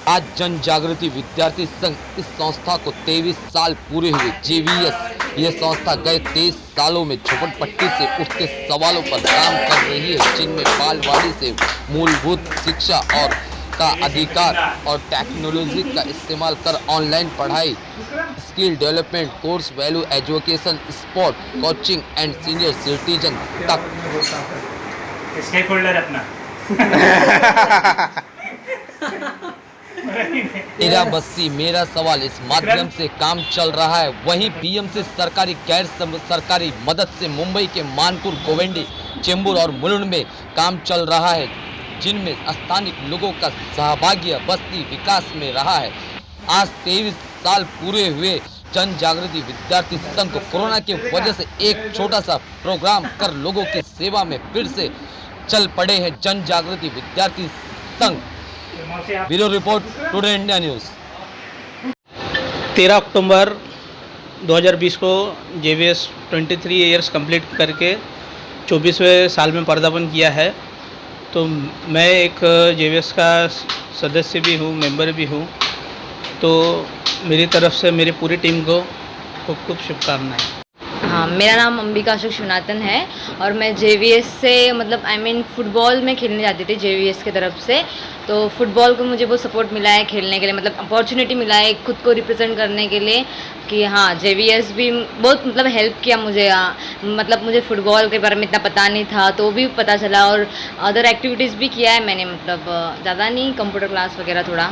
आज जन जागृति विद्यार्थी संघ इस संस्था को 23 साल पूरे हुए। जेवीएस यह संस्था गए 23 सालों में झोपड़पट्टी से उठते सवालों पर काम कर रही है, जिनमें बालवाड़ी से मूलभूत शिक्षा और का अधिकार और टेक्नोलॉजी का इस्तेमाल कर ऑनलाइन पढ़ाई, skill development course, value education, sport coaching and senior citizen तक। स्टेक होल्डर अपना तेरा बस्ती मेरा सवाल इस माध्यम से काम चल रहा है। वहीं बीएमसी सरकारी गैर सरकारी मदद से मुंबई के मानपुर, गोविंदी, चेंबूर और मुलुंड में काम चल रहा है, जिनमें स्थानीय लोगों का सहभागिता बस्ती विकास में रहा है। आज 23 साल पूरे हुए जन जागृति विद्यार्थी संघ को कोरोना की वजह से एक छोटा सा प्रोग्राम कर लोगों की सेवा में फिर से चल पड़े हैं जन जागृति विद्यार्थी संघ। Bureau report, today India news. 13 अक्टूबर 2020 को जेवीएस 23 ईयर्स कंप्लीट करके 24वें साल में पदार्पण किया है। तो मैं एक जेवीएस का सदस्य भी हूँ, मेंबर भी हूँ। तो मेरी तरफ से मेरी पूरी टीम को खूब खूब शुभकामनाएं। हाँ, मेरा नाम अंबिका अशोक शिवनाथन है और मैं जेवीएस से फुटबॉल में खेलने जाती थी जेवीएस की तरफ से। तो फुटबॉल को मुझे बहुत सपोर्ट मिला है खेलने के लिए, अपॉर्चुनिटी मिला है खुद को रिप्रेजेंट करने के लिए कि हाँ, जेवीएस भी बहुत हेल्प किया मुझे। मुझे फुटबॉल के बारे में इतना पता नहीं था, तो भी पता चला। और अदर एक्टिविटीज़ भी किया है मैंने, ज़्यादा नहीं, कंप्यूटर क्लास वगैरह थोड़ा।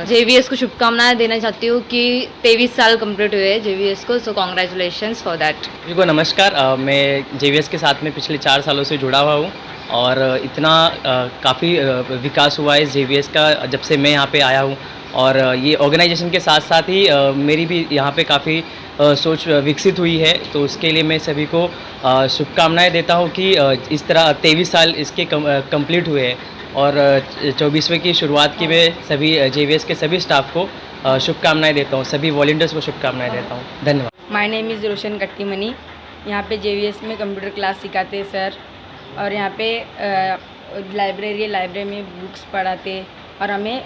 जेवीएस को शुभकामनाएं देना चाहती हूँ कि 23 साल कंप्लीट हुए जेवीएस को, सो कॉन्ग्रेचुलेशंस फॉर दैट। जी को नमस्कार। मैं जेवीएस के साथ में पिछले 4 सालों से जुड़ा हुआ हूँ और इतना काफ़ी विकास हुआ है जेवीएस का जब से मैं यहाँ पे आया हूँ। और ये ऑर्गेनाइजेशन के साथ साथ ही मेरी भी यहाँ पे काफ़ी सोच विकसित हुई है। तो उसके लिए मैं सभी को शुभकामनाएं देता हूँ कि इस तरह 23 साल इसके कंप्लीट हुए हैं और 24वें की शुरुआत की मैं सभी जेवीएस के सभी स्टाफ को शुभकामनाएं देता हूँ, सभी वॉलंटियर्स को शुभकामनाएं देता हूँ। धन्यवाद। माय नेम इज़ रोशन कट्टीमनी। यहाँ पे जेवीएस में कंप्यूटर क्लास सिखाते हैं सर, और यहाँ पे लाइब्रेरी में बुक्स पढ़ाते, और हमें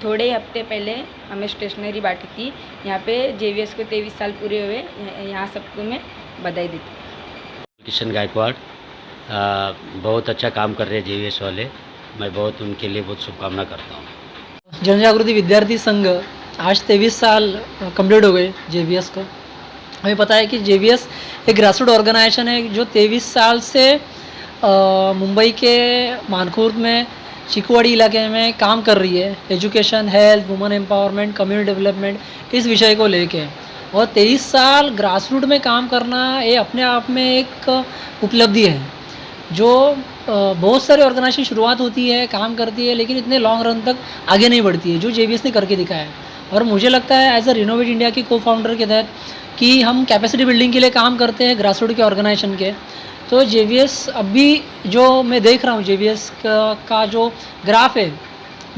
थोड़े हफ्ते पहले हमें स्टेशनरी बांटी थी। यहाँ पे जेवीएस को 23 साल पूरे हुए, यहाँ सबको मैं बधाई देती हूँ। किशन गायकवाड़ बहुत अच्छा काम कर रहे हैं जेवीएस वाले, मैं बहुत उनके लिए बहुत शुभकामना करता हूँ। जन जागृति विद्यार्थी संघ आज 23 साल कंप्लीट हो गए जेवीएस को। हमें पता है कि जेवीएस एक ग्रासरूट ऑर्गेनाइजेशन है जो 23 साल से मुंबई के मानखुर्द में चिकवाड़ी इलाके में काम कर रही है, education, health, women empowerment, community development, इस विषय को लेके। और 23 साल ग्रासरूट में काम करना ये अपने आप में एक उपलब्धि है। जो बहुत सारे ऑर्गेनाइजेशन शुरुआत होती है, काम करती है, लेकिन इतने लॉन्ग रन तक आगे नहीं बढ़ती है, जो जेवीएस ने करके दिखाया है। और मुझे लगता है एज अ रिनोवेट इंडिया की को-फाउंडर के तहत कि हम कैपेसिटी बिल्डिंग के लिए काम करते हैं ग्रासरूट के ऑर्गेनाइजेशन के। तो जेवीएस अभी जो मैं देख रहा हूँ, जेवीएस का जो ग्राफ है,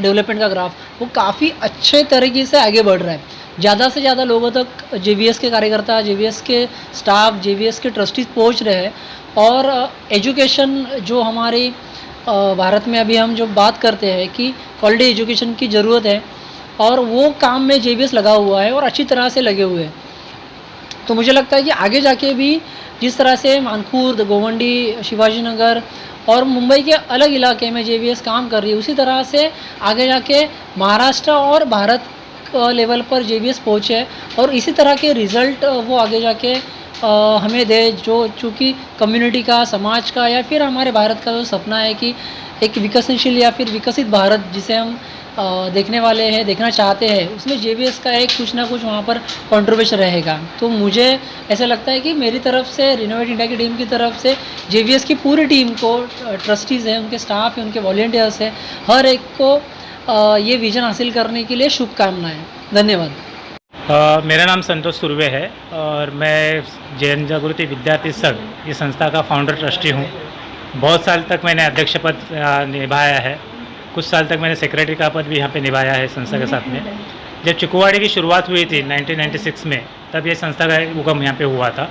डेवलपमेंट का ग्राफ, वो काफ़ी अच्छे तरीके से आगे बढ़ रहा है। ज़्यादा से ज़्यादा लोगों तक जेवीएस के कार्यकर्ता, जेवीएस के स्टाफ, जेवीएस के ट्रस्टीज पहुँच रहे हैं। और एजुकेशन जो हमारी भारत में अभी हम जो बात करते हैं कि क्वालिटी एजुकेशन की ज़रूरत है, और वो काम में जेवीएस लगा हुआ है और अच्छी तरह से लगे हुए हैं। तो मुझे लगता है कि आगे जाके भी जिस तरह से मानखुर्द, गोवंडी, शिवाजी नगर और मुंबई के अलग इलाके में जेवीएस काम कर रही है, उसी तरह से आगे जाके महाराष्ट्र और भारत लेवल पर जेवीएस पहुँचे और इसी तरह के रिज़ल्ट वो आगे जाके हमें दे, जो चूँकि कम्युनिटी का, समाज का, या फिर हमारे भारत का जो सपना है कि एक विकसनशील या फिर विकसित भारत जिसे हम देखने वाले हैं, देखना चाहते हैं, उसमें जेवीएस का एक कुछ ना कुछ वहाँ पर कंट्रीब्यूशन रहेगा। तो मुझे ऐसा लगता है कि मेरी तरफ से, रिनोवेट इंडिया की टीम की तरफ से, जेवीएस की पूरी टीम को, ट्रस्टीज़ हैं, उनके स्टाफ हैं, उनके वॉलंटियर्स हैं, हर एक को ये विजन हासिल करने के लिए शुभकामनाएँ। धन्यवाद। मेरा नाम संतोष सुर्वे है और मैं जन जागृति विद्यार्थी संघ इस संस्था का फाउंडर ट्रस्टी हूँ। बहुत साल तक मैंने अध्यक्ष पद निभाया है, कुछ साल तक मैंने सेक्रेटरी का पद भी यहाँ पे निभाया है संस्था के साथ में। जब चिकुवाड़ी की शुरुआत हुई थी 1996 में, तब ये संस्था का उगम यहाँ पे हुआ था।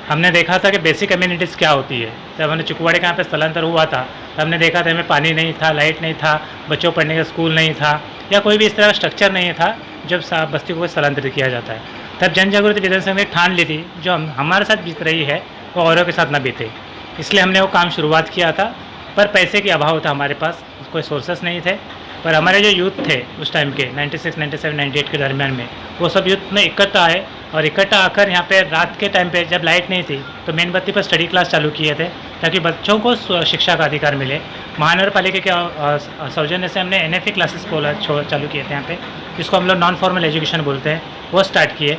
हमने देखा था कि बेसिक कम्युनिटीज़ क्या होती है। जब हमने चिकुवाड़ी का यहाँ पे स्थलांतर हुआ था, तब हमने देखा था हमें पानी नहीं था, लाइट नहीं था, बच्चों पढ़ने का स्कूल नहीं था, या कोई भी इस तरह का स्ट्रक्चर नहीं था जब बस्ती को स्थलांतरित किया जाता है। तब जन जागृति विद्यार्थी संघ ने ठान ली थी जो हमारे साथ बीत रही है वो औरों के साथ ना बीते, इसलिए हमने वो काम शुरुआत किया था। पर पैसे के अभाव था, हमारे पास कोई सोर्सेस नहीं थे। पर हमारे जो यूथ थे उस टाइम के 96, 97, 98 के दरमियान में, वो सब यूथ में इकट्ठा आए और इकट्ठा आकर यहाँ पे रात के टाइम पे जब लाइट नहीं थी तो मेनबत्ती पर स्टडी क्लास चालू किए थे ताकि बच्चों को शिक्षा का अधिकार मिले। महानगर पालिका के सौजन्य से हमने NFE क्लासेस चालू किए थे यहाँ पे, जिसको हम लोग नॉन फॉर्मल एजुकेशन बोलते हैं, वो स्टार्ट किए।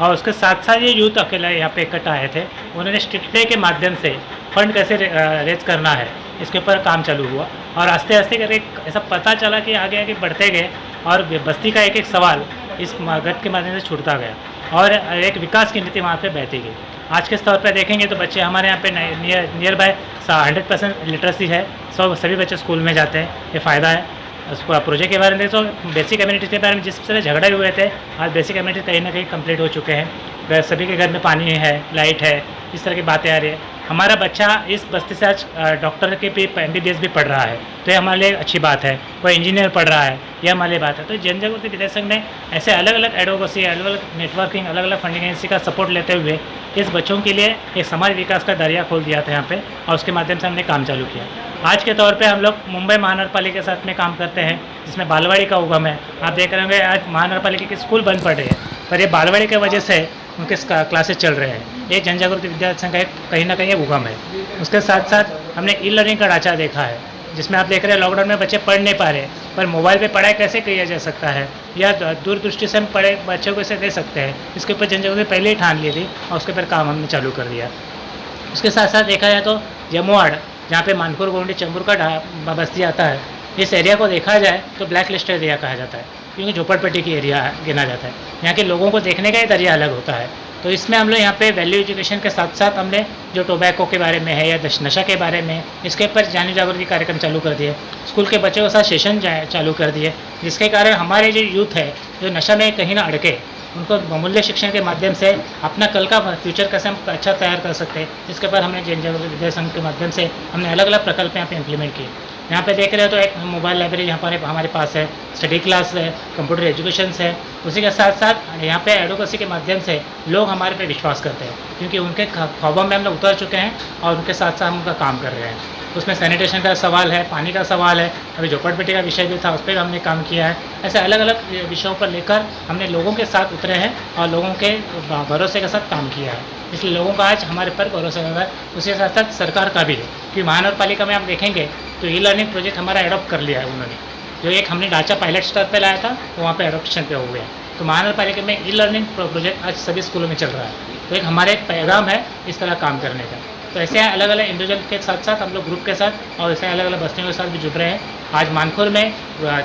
और उसके साथ साथ ये यूथ अकेला यहाँ पे इकट्ठा आए थे, उन्होंने स्ट्रीट प्ले के माध्यम से फंड कैसे रेज करना है इसके ऊपर काम चालू हुआ। और आस्ते आस्ते करके ऐसा पता चला कि आगे आगे बढ़ते गए और बस्ती का एक एक सवाल इस गत के माध्यम से छूटता गया और एक विकास की नीति वहाँ पे बहती गई। आज के स्तर पर देखेंगे तो बच्चे हमारे यहाँ पे नियर बाय 100% लिटरेसी है, सभी बच्चे स्कूल में जाते हैं, ये फ़ायदा है। उसको प्रोजेक्ट के बारे में देखो तो बेसिक कम्युनिटी के बारे में जिस तरह झगड़े हुए थे, आज बेसिक कम्युनिटी कहीं ना कहीं कंप्लीट हो चुके हैं। सभी के घर में पानी है, लाइट है, इस तरह की बातें आ रही है। हमारा बच्चा इस बस्ती से आज डॉक्टर के भी MBBS भी पढ़ रहा है, तो ये हमारे लिए अच्छी बात है। कोई इंजीनियर पढ़ रहा है, ये हमारे लिए बात है। तो जन जागृति विद्यार्थी संघ ने ऐसे अलग अलग एडवोकेसी, अलग अलग नेटवर्किंग, अलग अलग फंडिंग एजेंसी का सपोर्ट लेते हुए इस बच्चों के लिए एक समाज विकास का दरिया खोल दिया था यहाँ पे, और उसके माध्यम से हमने काम चालू किया। आज के तौर पे हम लोग मुंबई महानगर पालिका के साथ में काम करते हैं, जिसमें बालवाड़ी का उगम है। आप देख रहे होंगे आज महानगर पालिका के स्कूल बंद पड़े हैं, पर ये बालवाड़ी की वजह से उनके क्लासेस चल रहे हैं। ये जन जागृति विद्यार्थी संघ का कहीं ना कहीं उगम है। उसके साथ साथ हमने ई-लर्निंग का ढांचा देखा है, जिसमें आप देख रहे हैं लॉकडाउन में बच्चे पढ़ नहीं पा रहे, पर मोबाइल पे पढ़ाई कैसे किया जा सकता है या दूरदृष्टि से हम पढ़े बच्चों को इसे दे सकते हैं, इसके ऊपर जन जागृति पहले ही ठान ली थी और उसके ऊपर काम हमने चालू कर दिया। उसके साथ साथ देखा जाए तो जमुआड़, जहाँ पे मानपुर गोंडी चेंबूर का बस्ती आता है, इस एरिया को देखा जाए तो ब्लैक लिस्ट एरिया कहा जाता है, क्योंकि झोपड़पट्टी की एरिया गिना जाता है। यहाँ के लोगों को देखने का ही तरीका अलग होता है। तो इसमें हम लोग यहाँ पे वैल्यू एजुकेशन के साथ साथ हमने जो टोबैको के बारे में है या नशा के बारे में, इसके ऊपर जानी जागृति कार्यक्रम चालू कर दिए। स्कूल के बच्चों के साथ सेशन चालू कर दिए, जिसके कारण हमारे जो यूथ है जो नशा में कहीं ना अड़के, उनको बहुमूल्य शिक्षण के माध्यम से अपना कल का फ्यूचर कैसे हम अच्छा तैयार कर सकते हैं, इसके ऊपर हमने जन जागृति विद्यार्थी संघ के माध्यम से हमने अलग अलग प्रकल्प यहाँ पे इम्प्लीमेंट किए। यहाँ पे देख रहे हो तो एक मोबाइल लाइब्रेरी यहाँ पर हमारे पास है, स्टडी क्लास है, कंप्यूटर एजुकेशन है। उसी के साथ साथ यहाँ पे एडवोकेसी के माध्यम से लोग हमारे पे विश्वास करते हैं, क्योंकि उनके ख्वाबों में हम लोग उतर चुके हैं और उनके साथ साथ हम उनका काम कर रहे हैं। उसमें सैनिटेशन का सवाल है, पानी का सवाल है, अभी झोपड़पट्टी का विषय भी था, उस पर भी हमने काम किया है। ऐसे अलग अलग विषयों पर लेकर हमने लोगों के साथ उतरे हैं और लोगों के भरोसे के साथ काम किया है, इसलिए लोगों का आज हमारे पर भरोसा है। उसके साथ साथ सरकार का भी है, क्योंकि महानगर पालिका में आप देखेंगे तो ई-लर्निंग प्रोजेक्ट हमारा एडॉप्ट कर लिया है उन्होंने। जो एक हमने ढांचा पायलट स्तर पर लाया था वो वहाँ पर एडॉप्शन पे हो गया। तो महानगर पालिका में ई-लर्निंग प्रोजेक्ट आज सभी स्कूलों में चल रहा है। तो एक हमारे पैगाम है इस तरह काम करने का। तो ऐसे अलग अलग इंडिविजुअल के साथ साथ हम लोग ग्रुप के साथ और ऐसे अलग अलग बस्तियों के साथ भी जुड़ रहे हैं। आज मानपुर में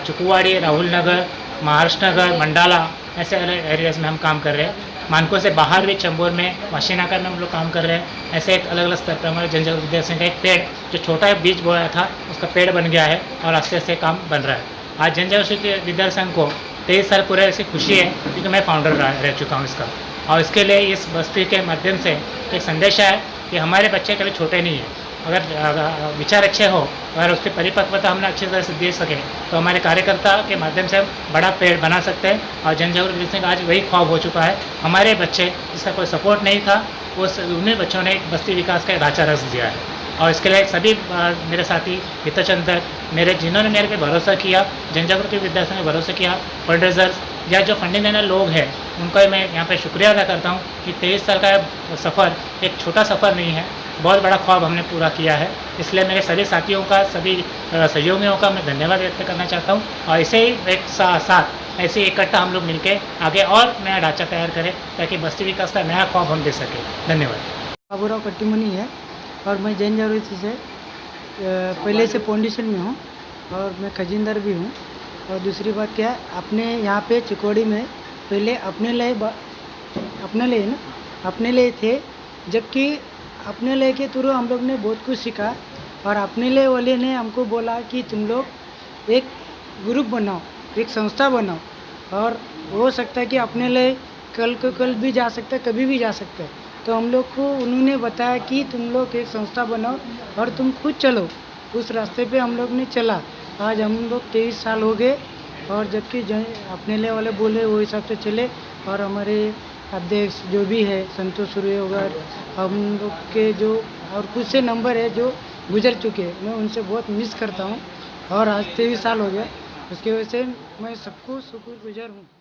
चुकुवाड़ी, राहुल नगर, महाराष्ट्र नगर, मंडाला, ऐसे अलग एरियाज़ में हम काम कर रहे हैं। मानपुर से बाहर भी चंबूर में, वाशीनागर में हम लोग काम कर रहे हैं। ऐसे एक अलग अलग स्तर पर हमारे जन जागृति विद्यार्थी संघ का एक पेड़ जो छोटा बीज बोया था उसका पेड़ बन गया है और आस्ते आस्ते काम बन रहा है। आज जन जागृति विद्यार्थी संघ को 23 साल पूरे ऐसी खुशी है, क्योंकि मैं फाउंडर रह चुका हूँ इसका। और इसके लिए इस बस्ती के माध्यम से एक संदेश है कि हमारे बच्चे कभी छोटे नहीं हैं। अगर विचार अच्छे हो, अगर उसकी परिपक्वता हमने अच्छी तरह से दे सके तो हमारे कार्यकर्ता के माध्यम से हम बड़ा पेड़ बना सकते हैं। और जन जागृति विद्यार्थी संघ आज वही ख्वाब हो चुका है। हमारे बच्चे जिसका कोई सपोर्ट नहीं था, उन्हीं बच्चों ने एक बस्ती विकास का ढांचा रच दिया है। और इसके लिए सभी मेरे साथी हितचंदक, जिन्होंने मेरे पे भरोसा किया, जन जागृति विद्यार्थी संघ ने भरोसा किया, फंडरेजर्स या जो फंडिंग देने लोग हैं, उनका मैं यहाँ पे शुक्रिया अदा करता हूँ कि 23 साल का सफ़र एक छोटा सफ़र नहीं है, बहुत बड़ा ख्वाब हमने पूरा किया है। इसलिए मेरे सभी साथियों का, सभी सहयोगियों का मैं धन्यवाद व्यक्त करना चाहता हूँ। और इसे ही एक साथ ऐसे इकट्ठा हम लोग मिलकर आगे और नया ढांचा तैयार करें, ताकि बस्ती विकास का नया ख्वाब हम दे सकें। धन्यवाद। बाबूराव कट्टीमनी है और मैं जन जागृति से पहले से फाउंडेशन में हूँ और मैं खजींदर भी हूँ। और दूसरी बात क्या है, अपने यहाँ पे चिकोड़ी में पहले अपने लिए थे, जबकि अपने लिए के थ्रू हम लोग ने बहुत कुछ सीखा। और अपने लिए वाले ने हमको बोला कि तुम लोग एक ग्रुप बनाओ, एक संस्था बनाओ, और हो सकता है कि अपने लिए कल भी जा सकता है, कभी भी जा सकता है। तो हम लोग को उन्होंने बताया कि तुम लोग एक संस्था बनाओ और तुम खुद चलो। उस रास्ते पे हम लोग ने चला। आज हम लोग 23 साल हो गए और जबकि अपने ले वाले बोले वो हिसाब से चले। और हमारे अध्यक्ष जो भी है संतोष सुर्वे वगैरह, हम लोग के जो और कुछ से नंबर है जो गुजर चुके हैं, मैं उनसे बहुत मिस करता हूँ। और आज 23 साल हो गया, उसकी वजह से मैं सबको शुक्रगुजार हूँ।